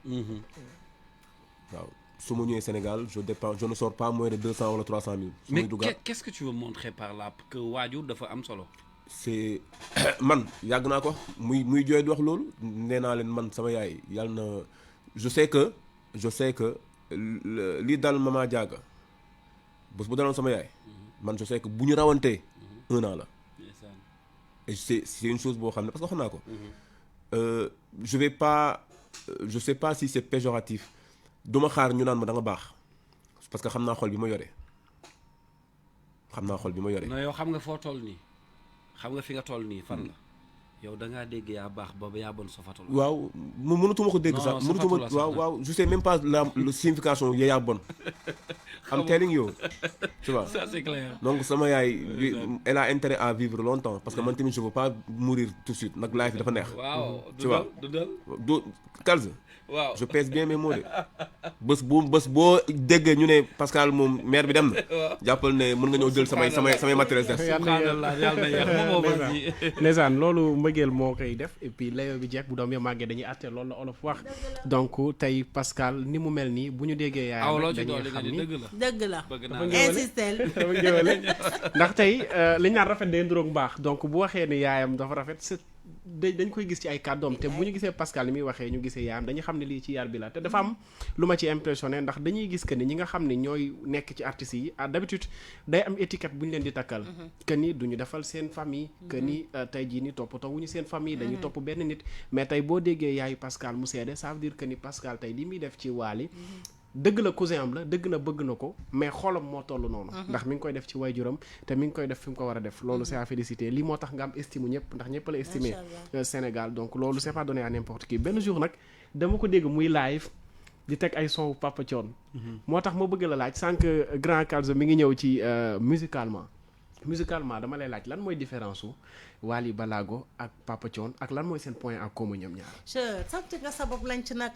waaw su ma ñëwee Sénégal je ne sors pas moins de 200 wala 300 000 mais qu'est-ce que tu veux montrer par là que waajur dafa am solo. c'est man yàgg naa ko muy jooy di wax loolu nee naa leen man sama yaay yàlla na je sais que li dal Mama Diaga bés bu daloon sama yaay man je sais que bu ñu rawantee 1 an la et c'est une chose boo xam ne parce que wax naa ko je sais pas si c'est péjoratif duma xaar ñu naan ma da nga baax parce que xam naa xol bi ma yore non yow xam nga foo toll nii xam nga fi nga toll nii fan la yow da ngaa dégg yaa baax ba yaa bon sofatul. waaw mënutuma ko dégg sax mënutuma waaw je sais même pas la signification yaa bon. I'm telling you tu vois. Ça c'est clair. Donc sama yaay elle a intérêt à vivre longtemps parce que man tamit je veux pas mourir tout de suite nag life dafa neex. waaw tu vois du Kalzi. waaw je pèse bien mes mots de bés boo déggee ñu ne Pascal moom maire bi dem na. jàppal ne mën nga ñëw jël samay matériel des. ndeysaan loolu mbëggeel moo koy def et puis layo bi jeex bu doom ya màggee dañuy àtte loolu la olof wax donc tey Pascal ni mu mel nii bu ñu déggee yaayam dañuy xam ni dëgg la insistel ndax tey li ñu naan rafet day nduroog mbaax donc bu waxee ni yaayam dafa rafet dañ koy gis ci ay kàddoom te bu ñu gisee Pascal ni muy waxee ñu gisee yaayam dañuy xam ne lii ci yar bi la te dafa am lu ma ci impressionné ndax dañuy gis que ni ñi nga xam ne ñooy nekk ci artistes yi d'habitude day am étiquette bu ñu leen di takkal que ni duñu defal seen famille que ni tey jii ni toppatoo wuñu seen famille dañuy topp benn nit mais tey boo déggee yaayu Pascal mu seede ça veut dire que ni Pascal tey li muy def ci Wally dëgg la cousin am la dëgg la bëgg na ko mais xolam moo toll noonu ndax mi ngi koy def ci waajuram te mi ngi koy def fi mu ko war a def loolu c'est à féliciter lii moo tax nga am estime ñëpp ndax ñëpp la estimer Sénégal donc loolu c'est pas donné à n'importe qui benn jour nag dama ko dégg muy live di teg ay son Papa Thione. moo tax ma bëgg la laaj sànq grand Calzo mi ngi ñëw ci musicalement dama lay laaj lan mooy différence su Wally Ballago ak Papa Thione ak lan mooy seen point en commun ñoom ñaar. sant nga sa bopp lañ ci nag.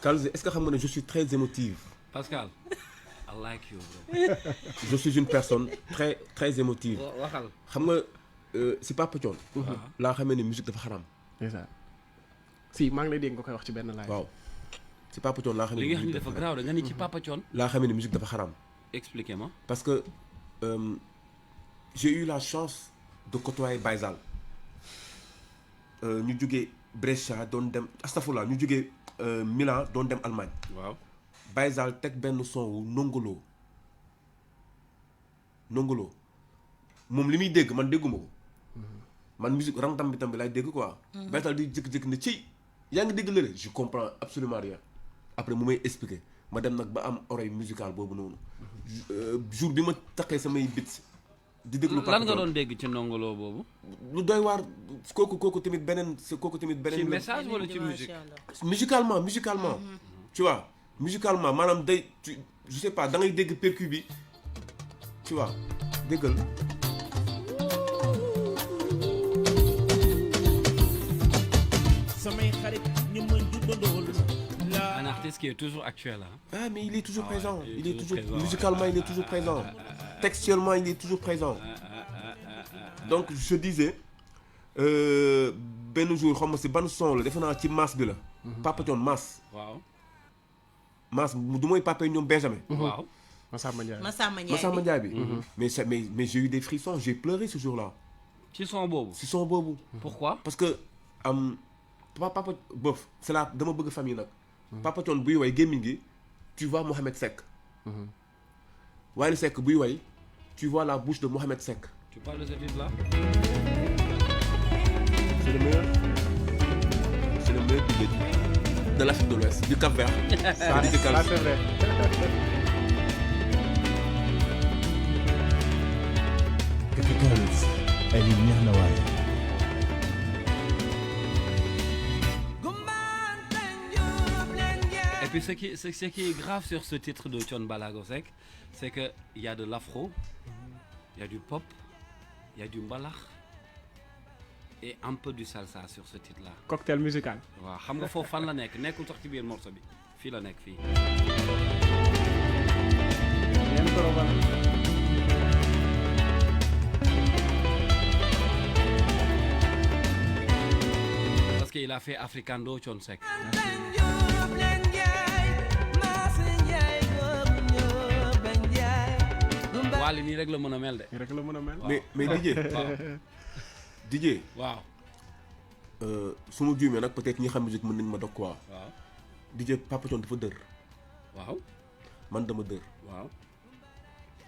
Calzo, est-ce que xam nga ne je suis très émotive. Pascal, I like you bro. Je suis une personne très très émotive. waxal xam nga si Papa Thione. laa xamee ne musique dafa xaram. c'est ça si maa ngi lay dégg nga koy wax ci benn live. waaw si Papa Thione laa xamee li ne nga xam ne musique dafa grave da nga ni ci Papa Thione. laa xamee ne musique dafa xaram. Expliquez-moi. Parce que j'ai eu la chance de côtoyer Baysal. ñu jógee Brescia doon dem astafurlah ñu jógee Milan doon dem Allemagne. waaw Baysal teg benn son wu nongolo moom li muy dégg man dégguma ko. man musique rang tam bi laay dégg quoi. Baysal di jékki-jékki ne ci yaa ngi dégg lële je comprends absolument rien après mu may expliquer ma dem nag ba am oreille musicale boobu noonu. jour bi ma taxee samay bits. di déglu lan nga doon dégg ci ndongolo boobu. lu doy waar kooku tamit beneen. ci message wala ci musique. musicalement. tu vois musicalement maanaam day je sais pas da ngay dégg percu bi tu vois déggal. samay xarit ñu mën juddandool Un artiste qui est toujours actuel hein. Ah mais il est toujours présent. ouais, il est toujours présent, musicalement il est toujours présent. Textuellement il est toujours présent. Donc je disais benn jour xam nga si ban son la defe naa ci masse bi la. Papa Thione masse. waaw. masse du mooy papa ñoom Benjamin. waaw. Massamba Ndiaye Massamba Ndiaye bi. mais j'ai eu des frissons j'ai pleuré ce jour-là. ci son boobu. si son boobu. Pourquoi? Parce que papa bof c'est là dama bëgg famille nag. Papa Thione buy way gémmiñ gi tu vois Mohamed Seck. Wally Seck buy way tu vois la bouche de Mohamed Seck. Tu parles de ce titre-là? C'est le meilleur DJ de l'Afrique de l'Ouest, du Cap-Vert. ça c'est vrai. Calzo ay li neex na waaye Et puis ce qui est grave sur ce titre de Thione Ballago Seck, c'est que il y a de l'afro, il y a du pop, il y a du mbalax et un peu du salsa sur ce titre-là. Cocktail musical. waaw xam nga foofu fan la nekk nekkul sax ci biir morceau bi fii la nekk fii. Bien probable. Parce qu'il a fait Africando Thione Seck. Wally nii rek la mën a mel de. rek la mën a mel. mais DJ. waaw DJ. waaw. su ma juumee nag peut-être ñi xam musique mën nañ ma dog quoi. waaw. DJ Papa Thione dafa dër. waaw. man dama dër. waaw.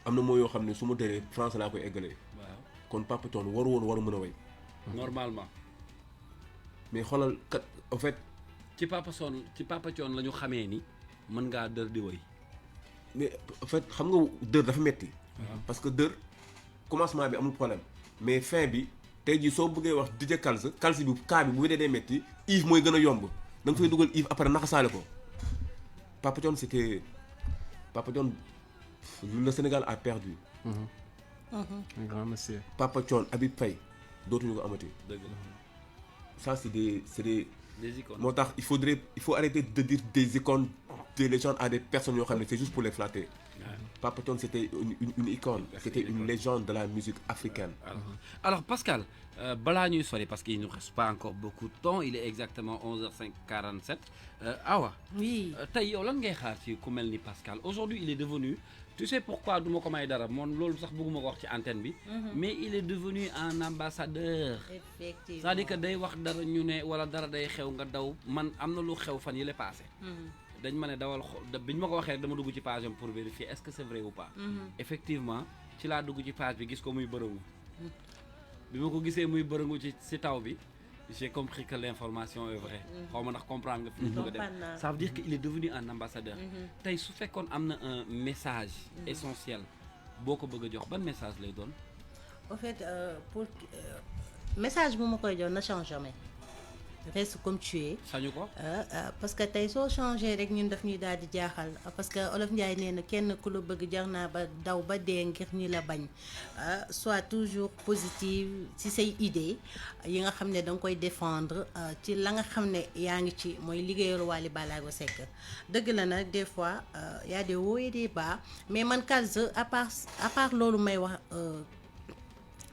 am na moo yoo xam ne su ma dëree français laa koy eggalee. waaw. kon Papa Thione waru mën a way. normalement. mais xoolal kat en fait. ci Papa Thione la ñu xamee ni mën ngaa dër di woy. mais en fait xam nga dër dafa metti parce que dër commencement bi amul problème mais fin bi tey jii soo bëggee wax DJ Calzo bi kaa bi bu dee metti Yves mooy gën a yomb da nga fay dugal Yves après naxasaale ko Papa Thione le Sénégal a perdu. Un grand monsieur. Papa Thione Habib Faye dootuñu ko amati. dëgg la. Ça c'est des icônes. moo tax il faut arrêter de dire des icônes des légendes à des personnes yoo xam ne c'est juste pour les flatter. Papa Thione c'était une icône, c'était une légende de la musique africaine. Alors Pascal, balaa ñuy sori parce qu'il ne nous reste pas encore beaucoup de temps, il est exactement 11h47. Awa. Oui. Tey yow lan ngay xaar ci ku mel ni Pascal. Aujourd'hui il est devenu, tu sais pourquoi du ma ko may dara moom loolu sax bëgguma ko wax ci antenne bi. Mais il est devenu un ambassadeur. Effectivement. C'est-à-dire que day wax dara ñu ne wala dara day xew nga daw man am na lu xew fan yi la passé. dañ ma ne dawal bi ñu ma ko waxee rek dama dugg ci page am pour vérifier est-ce que c'est vrai ou pas. Effectivement ci laa dugg ci page bi gis ko muy bërëngu. bi ma ko gisee muy bërëngu ci taw bi j'ai compris que l'information est vraie. xaw ma ndax comprendre nga fi ñu bëgg a dem. Ça veut dire que il est devenu un ambassadeur. tey su fekkoon am na un message essentiel boo ko bëgg a jox ban message lay doon. en fait pour message bu ma koy jox ne change jamais reste comme tu es. sañu ko. parce que tey soo changé rek ñun daf ñuy daal di jaaxal parce que Olof Ndiaye nee na kenn ku la bëgg jar naa ba daw ba dee ngir ñi la bañ soit toujours positive ci say idée yi nga xam ne da nga koy défendre ci la nga xam ne yaa ngi ci mooy liggéeyal Wally Ballago Seck dëgg la nag des fois y a des hauts et des bas mais man Kals à part loolu may wax.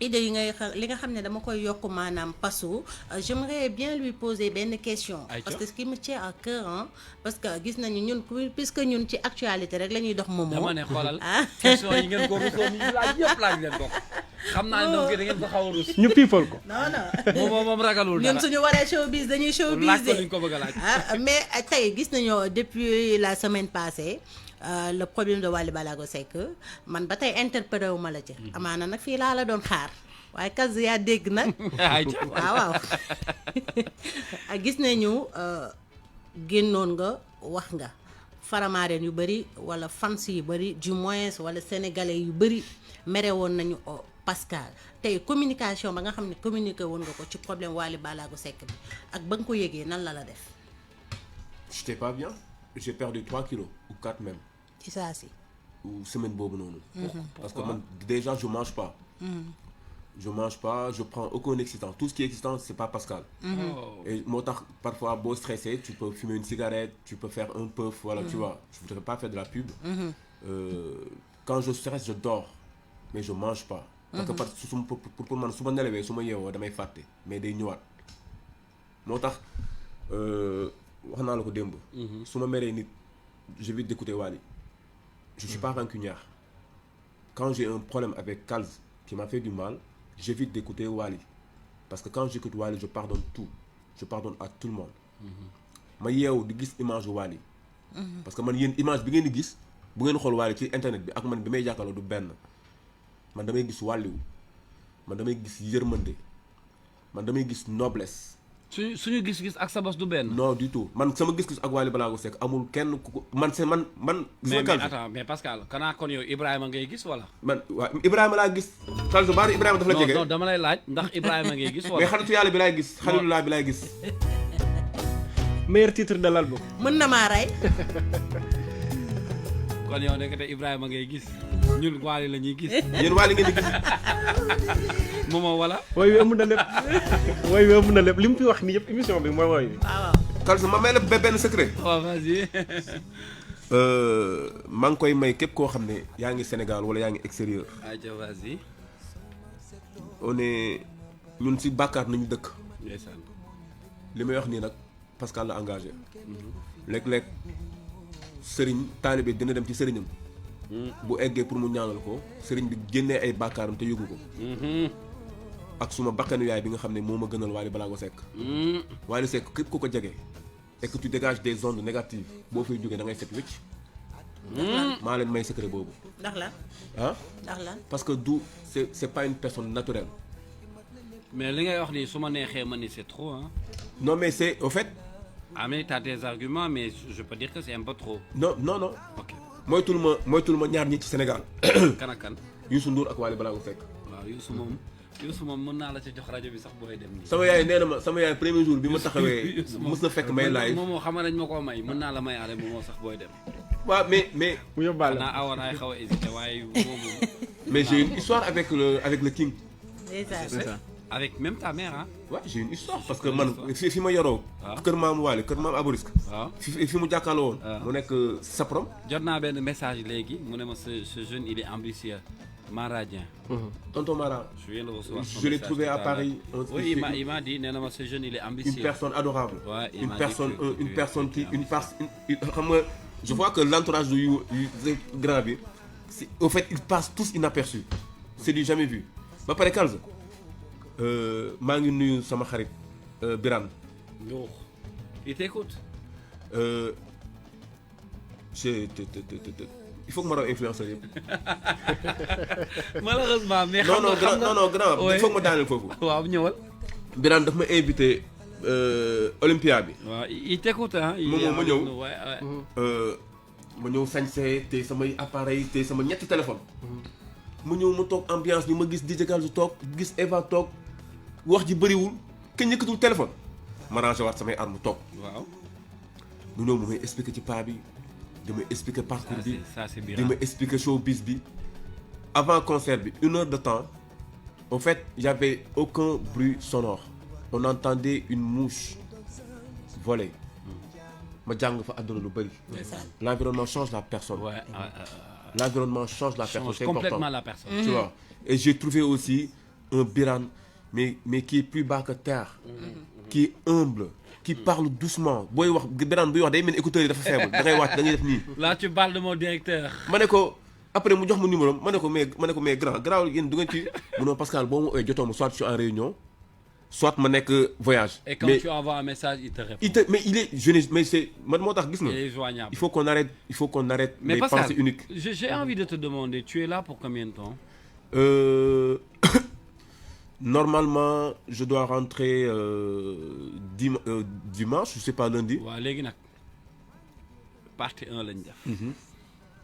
idée yi li nga xam ne dama koy yokk maanaam pasu j'aimerais bien lui poser benn question parce que ce qui me tient à cœur parce que gis nañu ñun puisque ñun ci actualité rek la ñuy dox moomoo dama ne xoolal question yi ngeen ko rusoon yi laaj yëpp laaj leen ko xam naa ne donc da ngeen ko xaw a rus ñu people ko non moom ragalul dara ñun suñu waree showbiz dañuy showbiz laaj ko liñ ko bëgg a laaj mais tey gis nañu depuis la semaine passée le problème de Wally Ballago Seck man ba tey interpellé wu ma la ci amaana nag fii laa la doon xaar waaye Kals yaa dégg nag waaw gis nañu génnoon nga wax nga faramaareen yu bëri wala fans yu bëri du moins wala sénégalais yu bëri mere woon nañu Pascal tey communication ba nga xam ne communiqué woon nga ko ci problème Wally Ballago Seck bi ak ba nga ko yëgee nan la def. J'étais pas bien, j'ai perdu 3 kilos ou 4 même. ci saa si. ou semaine boobu noonu. parce que man déjà je mange pas. Je mange pas, je prends aucun excitant. Tout ce qui est excitant, c'est pas Pascal. Et moo tax parfois boo stressé, tu peux fumer une cigarette, tu peux faire un puff, voilà, tu vois. Je voudrais pas faire de la pub. Quand je stresse, je dors, mais je mange pas. Parce que pour man su ma nelawee su ma yeewoo damay fàtte mais day ñëwaat. moo tax wax naa la ko démb. su ma meree nit, j'évite d'écouter Wally. Je suis pas rancunier. Quand j'ai un problème avec Kals qui m'a fait du mal, j'évite d'écouter Wally. Parce que quand j'écoute Wally, je pardonne tout. Je pardonne à tout le monde. ma yeewu di gis image Wally. parce que man yéen image bi ngeen di gis bu ngeen xool Wally ci internet bi ak man bi may jàkkaarloo du benn. man damay gis wàlliwu man damay gis yërmande man damay gis noblesse. suñu gis-gis ak sa bos du benn. non du tout man sama gis-gis ak Wally Ballago Seck amul kenn ku ko man c'est man. mais attends mais Pascal kanaa kon yow Ibrahima ngay gis wala. man waaw Ibrahima laa gis. Kals baari Ibrahima dafa la jege. non dama lay laaj ndax Ibrahima ngay gis wala. mais xaritu yàlla bi laay gis xalilulaa bi laay gis. meilleur titre de l'album. mën na maa rey. kon yow nekk te Ibrahima ngay gis ñun Wally la ñuy gis. yéen Wally ngeen di gis. moomoo wala. woy wi ëmb na lépp woy wi ëmb na lépp li mu fi wax nii yëpp émission bi mooy woy wi. waaw. Kals ma may la benn secret. waaw vas-y. maa ngi koy may képp koo xam ne yaa ngi Sénégal wala yaa ngi extérieur. ayca vas-y. on est ñun si bàkkaar nañu dëkk. ndeysaan. li may wax nii nag Pascal la engagé. léeg-léeg sëriñ taalibe dina dem ci sëriñam. bu eggee pour mu ñaanal ko sëriñ bi génnee ay bàkkaaram te yëgu ko. ak suma bakkanu yaay bi nga xam ne moo ma gënal Wally Ballago Seck. Wally Seck képp ku ko jege. et que tu dégages des ondes négatives boo fay jógee da ngay set wécc. maa leen may secret boobu. ndax la. ah. ndax la. parce que du c'est pas une personne naturelle. mais li ngay wax nii su ma neexee ma ni c'est trop hein. non mais c'est au fait. ah mais t'as des arguments mais je peux dire que c'est un peu trop. non. ok moytul ma ñaar ñi ci Sénégal. kan ak kan. Youssou Ndour ak Wally Ballago Seck. waaw Youssou moom mën naa la ci jox rajo bi sax booy dem nii. sama yaay nee na ma sama yaay premier jour bi ma taxawee. mës na fekk may live moom xam nga dañ ma koo may mën naa la may aale moom sax booy dem. waaw mais. mu yóbbaale xanaa awaraay xaw a hésité waaye boobu. mais j'ai une histoire avec le king. c'est ça. avec même ta mère ah. waaw j'ai une histoire parce que man fi ma yoroo. waaw kër maam Wally kër maam Aborisk. waaw fi mu jàkkaarloo woon. mu nekk Saprom. jot naa benn message léegi mu ne ma ce jeune il est ambitieux. Mara Dieng. tonton Mara. je viens de recevoir son je l'ai message trouvé à tout à Paris. l'heure. Oui, il m'a dit nee na ma ce jeune il est ambitieux. Une personne adorable. Ouais, il une m'a personne dit que- une que- personne que- qui xam nga je vois que l'entourage du grand bi au fait ils passent tous inaperçus. C'est du jamais vu. ba pare Kals maa ngi nuyu sama xarit Birane. Ndour. Il t'écoute. Il faut que ma raw influenceur yëpp. malheureusement mais. non grand il faut que ma daaneel foofu. waaw ñëwal. Birane daf ma invité Olympia bi. waaw il t'écoute ah. Moom ma ñëw. ouais. ma ñëw sañse te samay appareil te sama ñetti téléphone mu ñëw ma toog ambiance bi ma gis DJ Kalzu toog gis Eva toog wax ji bëriwul kenn yëkkatul téléphone ma rangé waat samay arme toog. waaw. mu ñëw mu may expliquer ci pas bi di may expliquer parcours bi ça c'est bien. di may expliquer showbiz bi avant concert bi 1 heure de temps en fait il y avait aucun bruit sonore on entendait une mouche voler ma jàng fa àdduna lu bëri. L'environnement change la personne. Ouais, L'environnement change la personne, change c'est important. complètement la personne. Tu vois. Et j'ai trouvé aussi un Birane, mais qui est plus bas que terre, qui est humble, qui parle doucement. Booy wax Birane buy wax day mel ni écouteur yi dafa faible da ngay wàcc da ngay def nii. Là tu parles de mon directeur. ma ne ko après mu jox ma numéro ma ne ko mais grand yéen du ngeen ci. mu ne Pascal boo ma ooyee jotoo ma soit je suis en réunion soit ma nekk voyage. Et quand mais tu envoies un message, il te répond. mais il est jeune, mais c'est man moo tax gis nga. Il est joignable. Il faut qu'on arrête Mais les Pascal, pensées uniques. j'ai envie de te demander, tu es là pour combien de temps? Normalement, je dois rentrer dimanche, je sais pas lundi. Ouais, léegi nag partie 1 lañ def.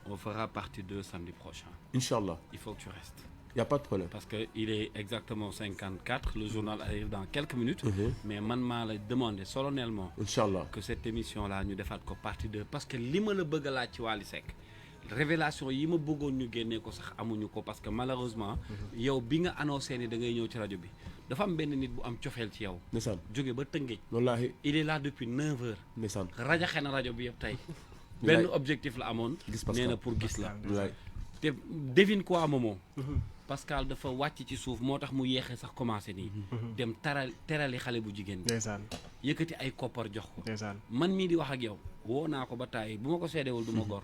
On fera partie 2 samedi prochain. Inch'Allah, Il faut que tu restes. il n'y a pas de problème. Parce qu'il est exactement 54, le journal arrive dans quelques minutes. Mais man maa la demander solennellement Inch'Allah. que cette émission-là ñu defaat ko partie 2 parce que li ma la bëgg a laaj ci Wally Seck révélation yi ma bëggoon ñu génnee ko sax amuñu ko parce que malheureusement yow bi nga annoncé ni da ngay ñëw ci rajo bi dafa am benn nit bu am cofeel ci yow Ndeysaan. jóge ba Tëngéej Wallaahi il est là depuis 9 heures ndeysaan. rajaxe na rajo bi yëpp tey benn objectif la amoon Gis Pascal. nee na pour gis la Wallaahi. te devine quoi Momo Pascal dafa wàcc ci suuf moo tax mu yeexee sax commencé nii dem terali xale bu jigéen bi ndeysaan yëkkati ay koppar jox ko ndeysaan man mii di wax ak yow woo naa ko ba tàyyi bu ma ko seedewul du ma gor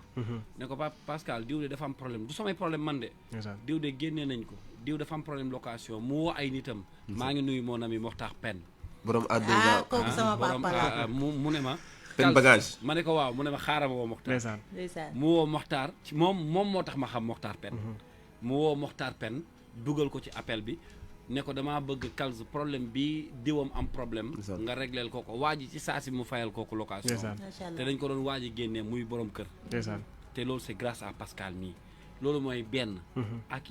ne ko Pascal diw de dafa am problème du samay problème man de ndeysaan diw de génnee nañ ko diw dafa am problème location mu woo ay nitam maa ngi nuyu mon ami Mokhtar Pen borom ah àdduna. kooku sama papa la. mu ne ma Pen bagage. ma ne ko waaw mu ne ma xaaral ma woo Mokhtar ndeysaan ndeysaan. mu woo Mokhtar ci moom moo tax ma xam Mokhtar Pen mu woo Mokhtar Pen dugal ko ci appel bi ne ko damaa bëgg Kalz problème bi diwam am problème Ndeysaan. nga régleel ko waa ji ci saa si mu fayal kooku location ndeysaan macha te allah. dañ ko doon waa ji génnee muy borom kër ndeysaan te loolu c'est grâce à Pascal mii loolu mooy benn ak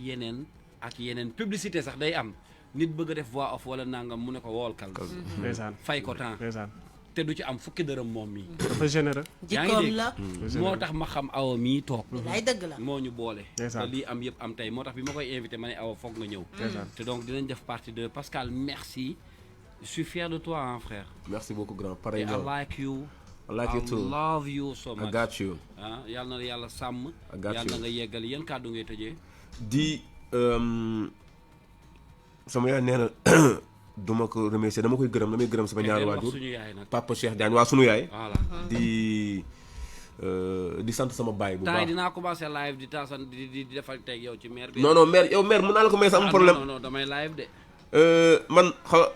yeneen publicité sax day am nit bëgg a def voix off wala nangam mu ne ko wool Kalz ndeysaan fay ko temps ndeysaan te du ci am fukki dërëm moom mii dafa généreux yaa ngi jikkoom dégg. la. moo tax ma xam awa mii toog lay dëgg la. moo ñu boole Ndeysaan. te lii am yëpp am tey moo tax bi ma koy invité ma ne awa foog nga ñëw ndeysaan te donc dinañ def partie de Pascal merci je suis fier de toi hein, frère Merci beaucoup grand. et Pareil. I like you I like you too. love you so I much got you. ah yàlla na yàlla sàmm I got yàlla you. na nga yeggal yan kàddu ngay tëjee Di sama yaay nee na du ma ko remercier dama koy gërëm damay gërëm sama ñaari wax waajur. suñu yaay nag Papa Cheikh Diagne waa sunu yaay. voilà di sant sama baay bu temps yi baax. dinaa commencé live di taasan di defal teg yow ci maire bi non non mère yow mère mën naa la ko may sama problème. non damay live de man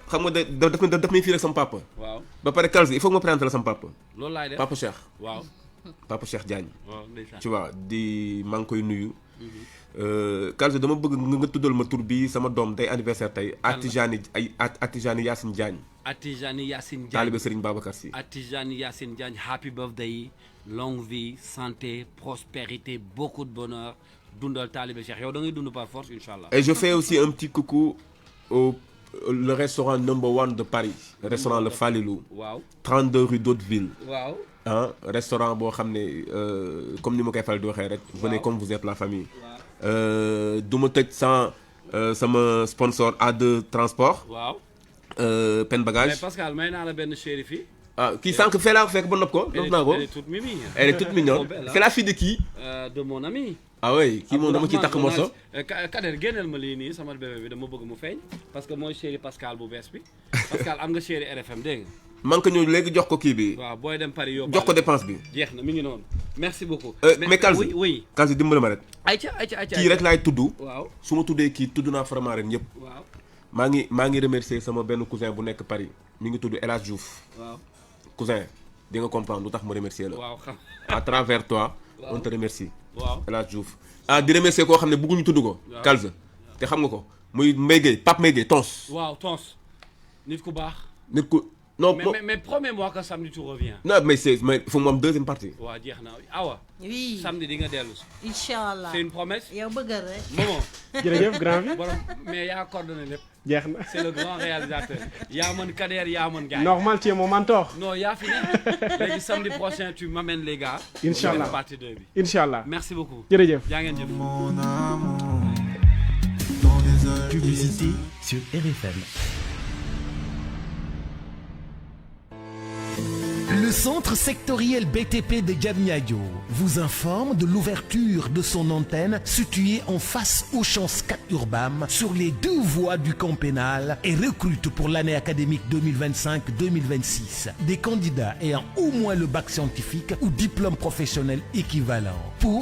xam nga daf may fii rek sama papa. waaw ba pare Kalz il faut que ma présenter la sama papa. loolu laay def Papa Cheikh. waaw Papa Cheikh Diagne. waaw ndeysaan tu vois maa ngi koy nuyu. Kalz dama bëgg nga tuddal ma tur bi sama doom day anniversaire tey. Atijani Yacine Diagne. Atijani Yacine Diagne taalibe Serigne Babacar Sy. Atijani Yacine Diagne happy birthday longue vie santé prospérité beaucoup de bonheur dundal taalibe Cheikh yow da ngay dund par force inchallah Et je fais aussi un petit coucou au le restaurant number 1 de Paris. Le restaurant Le Falilou. waaw 32 rue d'Hauteville. waaw ah restaurant boo xam ne comme ni ma koy faral di waxee rek. venez comme vous êtes la famille. du ma tëj sans sama sponsor A2 transport. waaw Pen mais bagage. Pascal may naa la benn chéri fii ah kii sànq fee laa ko fekk ba nopp ko. nopp naa ko elle est toute mimi elle est toute mignonne. c'est la fille de qui. de mon ami ah oui kii moom dama ciy takk morso. Kader génneel ma lii nii sama bébé bi dama bëgg mu feeñ parce que mooy chéri Pascal bu bees bi Pascal am nga chéri RFM dégg nga man ko ñëw léegi jox ko kii bi. waaw booy dem Paris yóbbu jox ko dépense bi. jeex na mi ngi noonu merci beaucoup mais Kalz oui oui Kalz dimbali ma rek. ayca kii rek laay tudd. waaw su ma tuddee kii tudd naa vraiment ren ñëpp. waaw maa ngi remercier sama benn cousin bu nekk Paris mi ngi tudd El Hadj Diouf. waaw cousin di nga comprendre lu tax ma remercier la. waaw xam à travers toi. Waaw. on te remercie. waaw El Hadj Diouf. di remercier koo xam ne bëgguñu tudd ko. Waaw. Kalz te xam nga ko muy Mbaye Gueye Pape Mbaye Gueye Tons. waaw tons nit ku baax nit ku Non, mais promets-moi que samedi tu reviens. Non, mais il faut moi une deuxième partie. Ouais, jeex na awa. Oui. Samedi di nga dellu si. Inch'Allah. C'est une promesse. yow bëggal rek. Momo. jërëjëf grand bi Borom mais yaa coordonné lépp. jeex na C'est le grand réalisateur. yaa mën Kader yaa mën gars yi. normal tu es mon mentor. Non, yaa fi ne. Léegi samedi prochain tu m'amènes les gars. Inch'Allah. Partie 2 bi. Inch'Allah. Merci beaucoup. jërëjëf. Jaa ngeen jëf. Publicité sur RFM. Le centre sectoriel BTP de Diamniadio vous informe de l'ouverture de son antenne située en face au champ SCAT Urbam sur les 2 voies du camp pénal et recrute pour l'année académique 2025-2026 des candidats ayant au moins le bac scientifique ou diplôme professionnel équivalent. Pour